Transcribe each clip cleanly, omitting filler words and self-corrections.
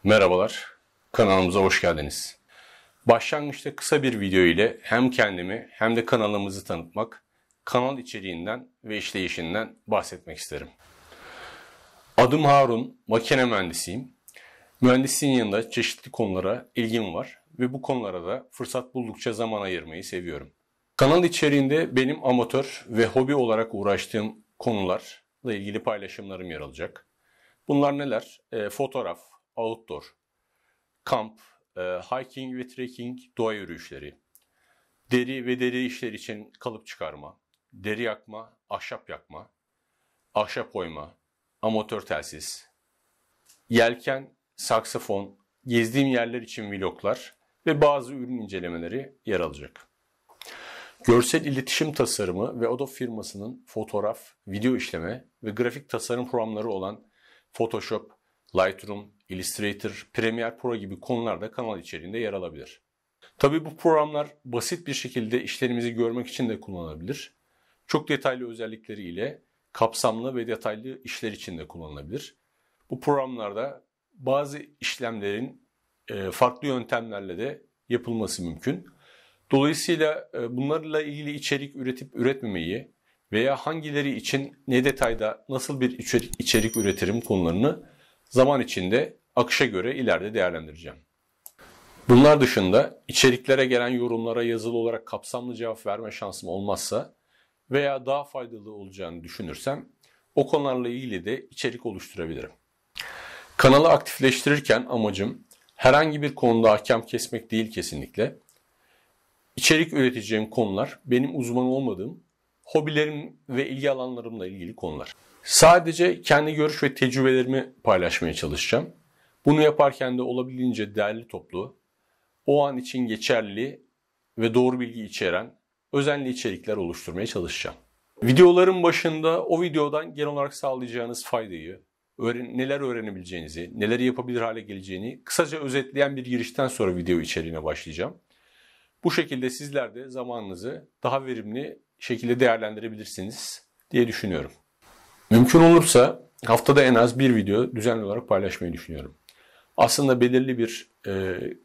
Merhabalar, kanalımıza hoş geldiniz. Başlangıçta kısa bir video ile hem kendimi hem de kanalımızı tanıtmak, kanal içeriğinden ve işleyişinden bahsetmek isterim. Adım Harun, makine mühendisiyim. Mühendisliğin yanında çeşitli konulara ilgim var ve bu konulara da fırsat buldukça zaman ayırmayı seviyorum. Kanal içeriğinde benim amatör ve hobi olarak uğraştığım konularla ilgili paylaşımlarım yer alacak. Bunlar neler? Fotoğraf, outdoor, kamp, hiking ve trekking, doğa yürüyüşleri, deri ve deri işleri için kalıp çıkarma, deri yakma, ahşap oyma, amatör telsiz, yelken, saksafon, gezdiğim yerler için vloglar ve bazı ürün incelemeleri yer alacak. Görsel iletişim tasarımı ve Adobe firmasının fotoğraf, video işleme ve grafik tasarım programları olan Photoshop, Lightroom, Illustrator, Premiere Pro gibi konular da kanal içeriğinde yer alabilir. Tabii bu programlar basit bir şekilde işlerimizi görmek için de kullanılabilir. Çok detaylı özellikleriyle kapsamlı ve detaylı işler için de kullanılabilir. Bu programlarda bazı işlemlerin farklı yöntemlerle de yapılması mümkün. Dolayısıyla bunlarla ilgili içerik üretip üretmemeyi veya hangileri için ne detayda nasıl bir içerik üretirim konularını zaman içinde akışa göre ileride değerlendireceğim. Bunlar dışında içeriklere gelen yorumlara yazılı olarak kapsamlı cevap verme şansım olmazsa veya daha faydalı olacağını düşünürsem o konularla ilgili de içerik oluşturabilirim. Kanalı aktifleştirirken amacım herhangi bir konuda ahkam kesmek değil kesinlikle. İçerik üreteceğim konular benim uzman olmadığım, hobilerim ve ilgi alanlarımla ilgili konular. Sadece kendi görüş ve tecrübelerimi paylaşmaya çalışacağım. Bunu yaparken de olabildiğince değerli toplu, o an için geçerli ve doğru bilgi içeren özenli içerikler oluşturmaya çalışacağım. Videoların başında o videodan genel olarak sağlayacağınız faydayı, neler öğrenebileceğinizi, neleri yapabilir hale geleceğini kısaca özetleyen bir girişten sonra video içeriğine başlayacağım. Bu şekilde sizler de zamanınızı daha verimli şekilde değerlendirebilirsiniz diye düşünüyorum. Mümkün olursa haftada en az bir video düzenli olarak paylaşmayı düşünüyorum. Aslında belirli bir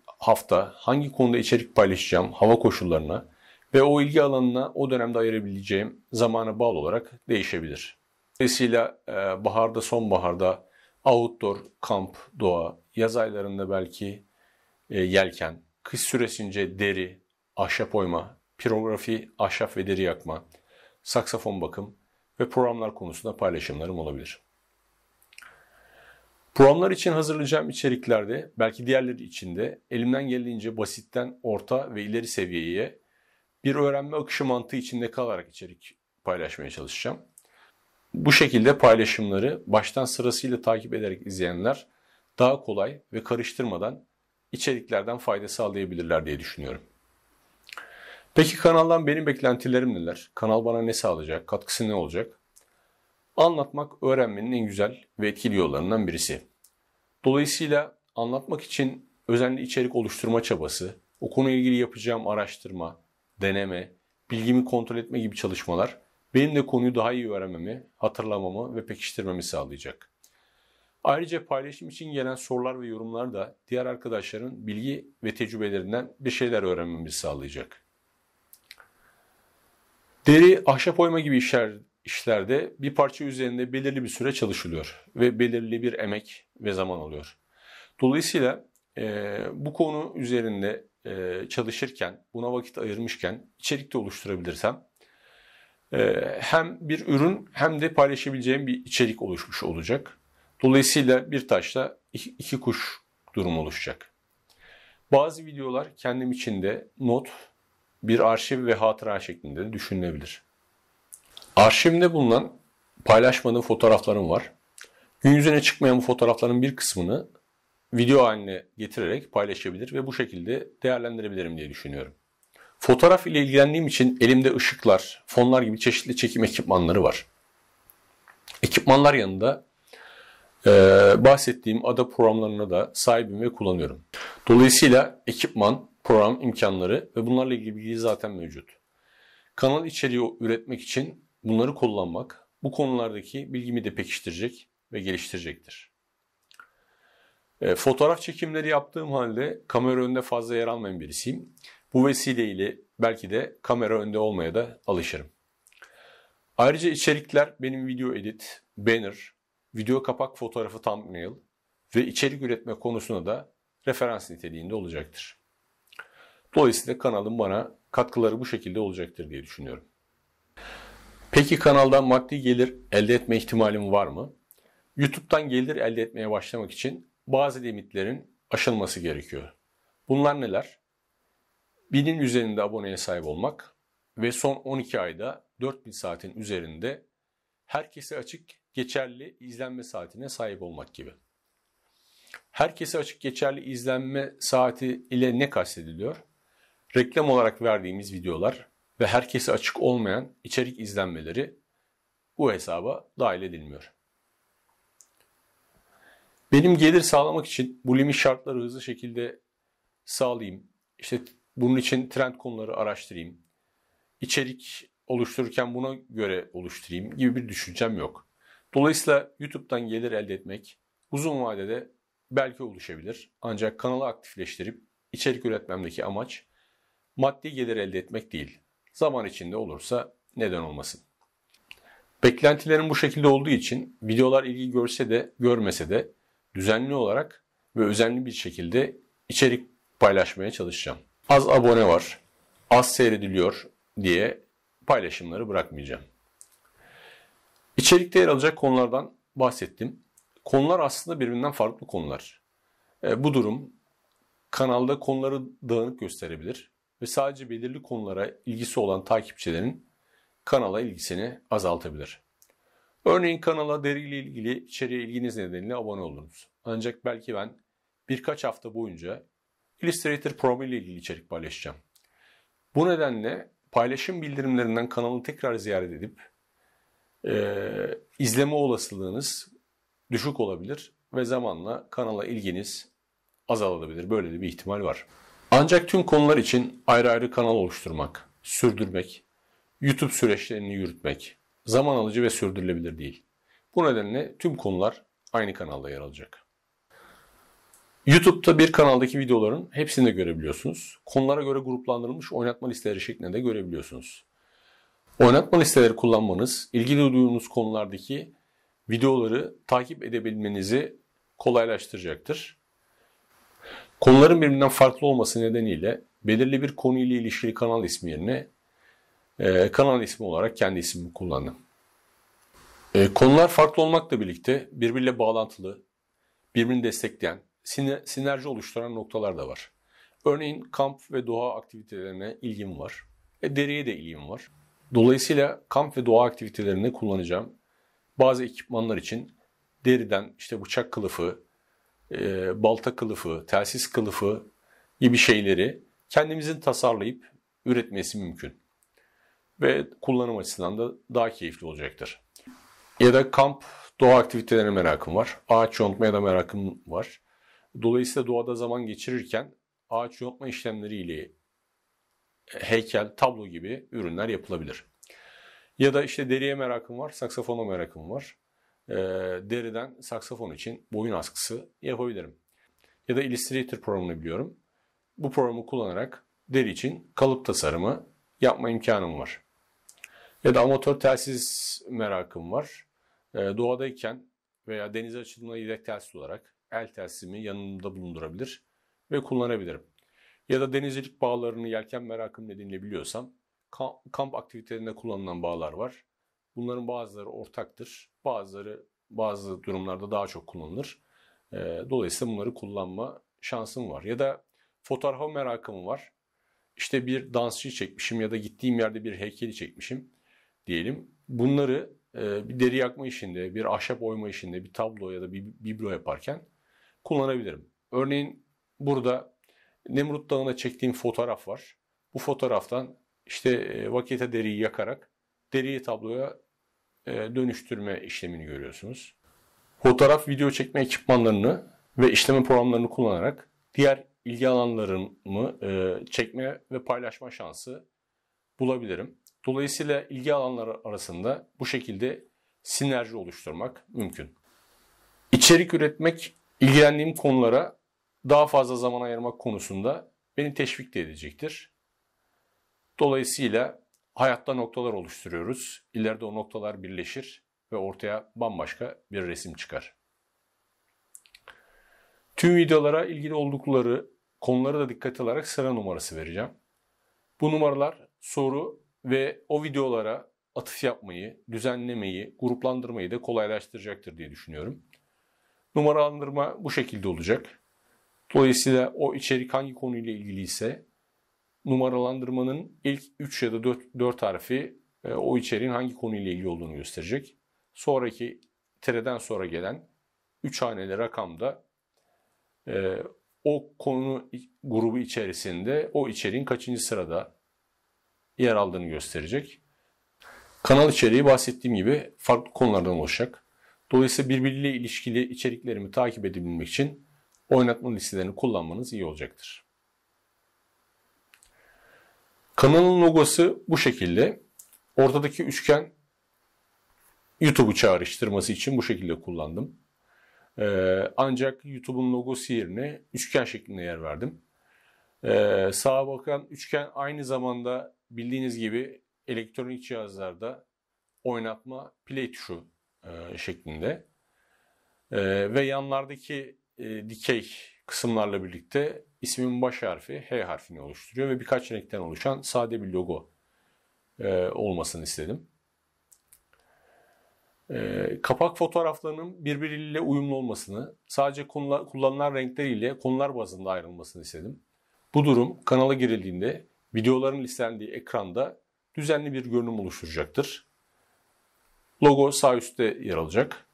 hafta hangi konuda içerik paylaşacağım, hava koşullarına ve o ilgi alanına o dönemde ayırabileceğim zamana bağlı olarak değişebilir. Dolayısıyla baharda, sonbaharda outdoor, kamp, doğa, yaz aylarında belki yelken, kış süresince deri, ahşap oyma, pirografi, ahşap ve deri yakma, saksafon bakım ve programlar konusunda paylaşımlarım olabilir. Programlar için hazırlayacağım içeriklerde, belki diğerleri için de elimden geldiğince basitten orta ve ileri seviyeye bir öğrenme akışı mantığı içinde kalarak içerik paylaşmaya çalışacağım. Bu şekilde paylaşımları baştan sırasıyla takip ederek izleyenler daha kolay ve karıştırmadan içeriklerden fayda sağlayabilirler diye düşünüyorum. Peki kanaldan benim beklentilerim neler? Kanal bana ne sağlayacak? Katkısı ne olacak? Anlatmak öğrenmenin en güzel ve etkili yollarından birisi. Dolayısıyla anlatmak için özenli içerik oluşturma çabası, o konuyla ilgili yapacağım araştırma, deneme, bilgimi kontrol etme gibi çalışmalar benim de konuyu daha iyi öğrenmemi, hatırlamamı ve pekiştirmemi sağlayacak. Ayrıca paylaşım için gelen sorular ve yorumlar da diğer arkadaşların bilgi ve tecrübelerinden bir şeyler öğrenmemizi sağlayacak. Deri, ahşap oyma gibi işlerde bir parça üzerinde belirli bir süre çalışılıyor ve belirli bir emek ve zaman alıyor. Dolayısıyla bu konu üzerinde çalışırken, buna vakit ayırmışken içerik de oluşturabilirsem hem bir ürün hem de paylaşabileceğim bir içerik oluşmuş olacak. Dolayısıyla bir taşla iki kuş durumu oluşacak. Bazı videolar kendim için de not, bir arşiv ve hatıra şeklinde de düşünülebilir. Arşivimde bulunan paylaşmadığım fotoğraflarım var. Gün yüzüne çıkmayan bu fotoğrafların bir kısmını video haline getirerek paylaşabilir ve bu şekilde değerlendirebilirim diye düşünüyorum. Fotoğraf ile ilgilendiğim için elimde ışıklar, fonlar gibi çeşitli çekim ekipmanları var. Ekipmanlar yanında bahsettiğim Adobe programlarına da sahibim ve kullanıyorum. Dolayısıyla ekipman, program imkanları ve bunlarla ilgili bilgi zaten mevcut. Kanal içeriği üretmek için bunları kullanmak bu konulardaki bilgimi de pekiştirecek ve geliştirecektir. Fotoğraf çekimleri yaptığım halde kamera önünde fazla yer almayan birisiyim. Bu vesileyle belki de kamera önünde olmaya da alışırım. Ayrıca içerikler benim video edit, banner, video kapak fotoğrafı thumbnail ve içerik üretme konusunda da referans niteliğinde olacaktır. Dolayısıyla kanalım bana katkıları bu şekilde olacaktır diye düşünüyorum. Peki kanaldan maddi gelir elde etme ihtimalim var mı? YouTube'dan gelir elde etmeye başlamak için bazı limitlerin aşılması gerekiyor. Bunlar neler? 1000'in üzerinde aboneye sahip olmak ve son 12 ayda 4000 saatin üzerinde herkese açık geçerli izlenme saatine sahip olmak gibi. Herkese açık geçerli izlenme saati ile ne kastediliyor? Reklam olarak verdiğimiz videolar ve herkese açık olmayan içerik izlenmeleri bu hesaba dahil edilmiyor. Benim gelir sağlamak için bu limit şartları hızlı şekilde sağlayayım. İşte bunun için trend konuları araştırayım. İçerik oluştururken buna göre oluşturayım gibi bir düşüncem yok. Dolayısıyla YouTube'dan gelir elde etmek uzun vadede belki oluşabilir. Ancak kanalı aktifleştirip içerik üretmemdeki amaç maddi gelir elde etmek değil. Zaman içinde olursa neden olmasın. Beklentilerim bu şekilde olduğu için videolar ilgi görse de görmese de düzenli olarak ve özenli bir şekilde içerik paylaşmaya çalışacağım. Az abone var, az seyrediliyor diye paylaşımları bırakmayacağım. İçerikte yer alacak konulardan bahsettim. Konular aslında birbirinden farklı konular. Bu durum kanalda konuları dağınık gösterebilir ve sadece belirli konulara ilgisi olan takipçilerin kanala ilgisini azaltabilir. Örneğin kanala deriyle ilgili içeriğe ilginiz nedeniyle abone oldunuz. Ancak belki ben birkaç hafta boyunca Illustrator Pro ile ilgili içerik paylaşacağım. Bu nedenle paylaşım bildirimlerinden kanalı tekrar ziyaret edip izleme olasılığınız düşük olabilir ve zamanla kanala ilginiz azalabilir. Böyle de bir ihtimal var. Ancak tüm konular için ayrı ayrı kanal oluşturmak, sürdürmek, YouTube süreçlerini yürütmek zaman alıcı ve sürdürülebilir değil. Bu nedenle tüm konular aynı kanalda yer alacak. YouTube'da bir kanaldaki videoların hepsini de görebiliyorsunuz. Konulara göre gruplandırılmış oynatma listeleri şeklinde de görebiliyorsunuz. Oynatma listeleri kullanmanız, ilgili duyduğunuz konulardaki videoları takip edebilmenizi kolaylaştıracaktır. Konuların birbirinden farklı olması nedeniyle belirli bir konuyla ilişkili kanal ismi yerine kanal ismi olarak kendi ismimi kullandım. Konular farklı olmakla birlikte birbiriyle bağlantılı, birbirini destekleyen, sinerji oluşturan noktalar da var. Örneğin kamp ve doğa aktivitelerine ilgim var. Deriye de ilgim var. Dolayısıyla kamp ve doğa aktivitelerinde kullanacağım bazı ekipmanlar için deriden işte bıçak kılıfı, balta kılıfı, telsiz kılıfı gibi şeyleri kendimizin tasarlayıp üretmesi mümkün. Ve kullanım açısından da daha keyifli olacaktır. Ya da kamp, doğa aktivitelerine merakım var. Ağaç yontmaya da merakım var. Dolayısıyla doğada zaman geçirirken ağaç yontma işlemleriyle heykel, tablo gibi ürünler yapılabilir. Ya da işte deriye merakım var, saksafona merakım var. Deriden saksafon için boyun askısı yapabilirim. Ya da Illustrator programını biliyorum. Bu programı kullanarak deri için kalıp tasarımı yapma imkanım var. Ya da amatör telsiz merakım var. Doğadayken veya denize açıldığında yedek telsiz olarak el telsizimi yanımda bulundurabilir ve kullanabilirim. Ya da denizcilik bağlarını yelken merakım nedeniyle biliyorsam kamp aktivitelerinde kullanılan bağlar var. Bunların bazıları ortaktır. Bazı durumlarda daha çok kullanılır. Dolayısıyla bunları kullanma şansım var. Ya da fotoğrafa merakım var. İşte bir dansçıyı çekmişim ya da gittiğim yerde bir heykeli çekmişim diyelim. Bunları bir deri yakma işinde, bir ahşap oyma işinde, bir tablo ya da bir biblo yaparken kullanabilirim. Örneğin burada Nemrut Dağı'na çektiğim fotoğraf var. Bu fotoğraftan işte vakete deriyi yakarak deriyi tabloya dönüştürme işlemini görüyorsunuz. Fotoğraf, video çekme ekipmanlarını ve işleme programlarını kullanarak diğer ilgi alanlarımı çekme ve paylaşma şansı bulabilirim. Dolayısıyla ilgi alanları arasında bu şekilde sinerji oluşturmak mümkün. İçerik üretmek ilgilendiğim konulara daha fazla zaman ayırmak konusunda beni teşvik de edecektir. Dolayısıyla hayatta noktalar oluşturuyoruz. İleride o noktalar birleşir ve ortaya bambaşka bir resim çıkar. Tüm videolara ilgili oldukları konuları da dikkate alarak sıra numarası vereceğim. Bu numaralar soru ve o videolara atıf yapmayı, düzenlemeyi, gruplandırmayı da kolaylaştıracaktır diye düşünüyorum. Numaralandırma bu şekilde olacak. Dolayısıyla o içerik hangi konuyla ilgili ise numaralandırmanın ilk 3 ya da 4 harfi o içeriğin hangi konuyla ilgili olduğunu gösterecek. Sonraki tireden sonra gelen 3 haneli rakamda o konu grubu içerisinde o içeriğin kaçıncı sırada yer aldığını gösterecek. Kanal içeriği bahsettiğim gibi farklı konulardan oluşacak. Dolayısıyla birbiriyle ilişkili içeriklerimi takip edebilmek için oynatma listelerini kullanmanız iyi olacaktır. Kanalın logosu bu şekilde. Ortadaki üçgen YouTube'u çağrıştırması için bu şekilde kullandım. Ancak YouTube'un logosu yerine üçgen şeklinde yer verdim. Sağa bakan üçgen aynı zamanda bildiğiniz gibi elektronik cihazlarda oynatma play tuşu şeklinde. Ve yanlardaki dikey kısımlarla birlikte ismimin baş harfi H harfini oluşturuyor ve birkaç renkten oluşan sade bir logo olmasını istedim. Kapak fotoğraflarının birbiriyle uyumlu olmasını, sadece kullanılan renkleriyle konular bazında ayrılmasını istedim. Bu durum kanala girildiğinde videoların listelendiği ekranda düzenli bir görünüm oluşturacaktır. Logo sağ üstte yer alacak.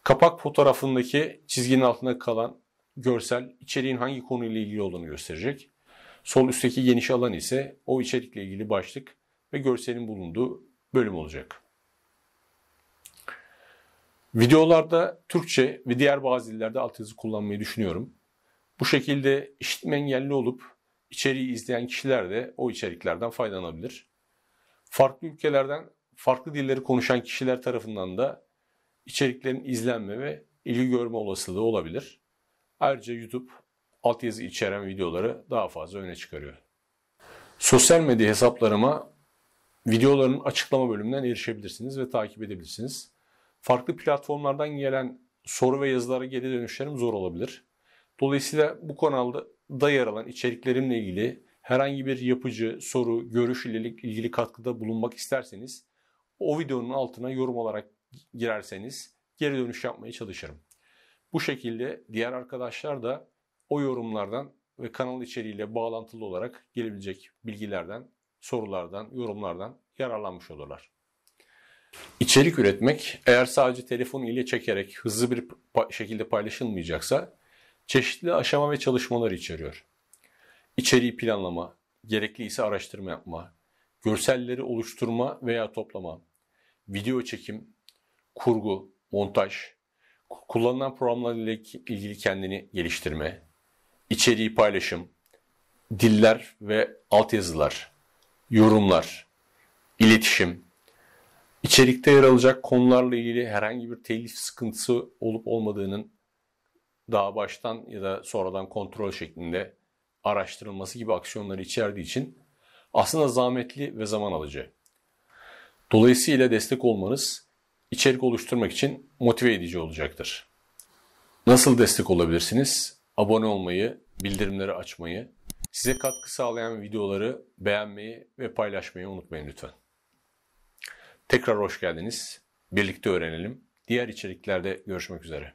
Kapak fotoğrafındaki çizginin altında kalan görsel içeriğin hangi konuyla ilgili olduğunu gösterecek. Sol üstteki geniş alan ise o içerikle ilgili başlık ve görselin bulunduğu bölüm olacak. Videolarda Türkçe ve diğer bazı dillerde altyazı kullanmayı düşünüyorum. Bu şekilde işitme engelli olup içeriği izleyen kişiler de o içeriklerden faydalanabilir. Farklı ülkelerden farklı dilleri konuşan kişiler tarafından da içeriklerin izlenme ve ilgi görme olasılığı olabilir. Ayrıca YouTube altyazı içeren videoları daha fazla öne çıkarıyor. Sosyal medya hesaplarıma videoların açıklama bölümünden erişebilirsiniz ve takip edebilirsiniz. Farklı platformlardan gelen soru ve yazılara geri dönüşlerim zor olabilir. Dolayısıyla bu kanalda yer alan içeriklerimle ilgili herhangi bir yapıcı, soru, görüş ile ilgili katkıda bulunmak isterseniz o videonun altına yorum olarak girerseniz geri dönüş yapmaya çalışırım. Bu şekilde diğer arkadaşlar da o yorumlardan ve kanal içeriğiyle bağlantılı olarak gelebilecek bilgilerden, sorulardan, yorumlardan yararlanmış olurlar. İçerik üretmek eğer sadece telefon ile çekerek hızlı bir şekilde paylaşılmayacaksa çeşitli aşama ve çalışmalar içeriyor. İçeriği planlama, gerekliyse araştırma yapma, görselleri oluşturma veya toplama, video çekim, kurgu, montaj, kullanılan programlarla ilgili kendini geliştirme, içeriği paylaşım, diller ve altyazılar, yorumlar, iletişim, içerikte yer alacak konularla ilgili herhangi bir telif sıkıntısı olup olmadığının daha baştan ya da sonradan kontrol şeklinde araştırılması gibi aksiyonları içerdiği için aslında zahmetli ve zaman alıcı. Dolayısıyla destek olmanız içerik oluşturmak için motive edici olacaktır. Nasıl destek olabilirsiniz? Abone olmayı, bildirimleri açmayı, size katkı sağlayan videoları beğenmeyi ve paylaşmayı unutmayın lütfen. Tekrar hoş geldiniz. Birlikte öğrenelim. Diğer içeriklerde görüşmek üzere.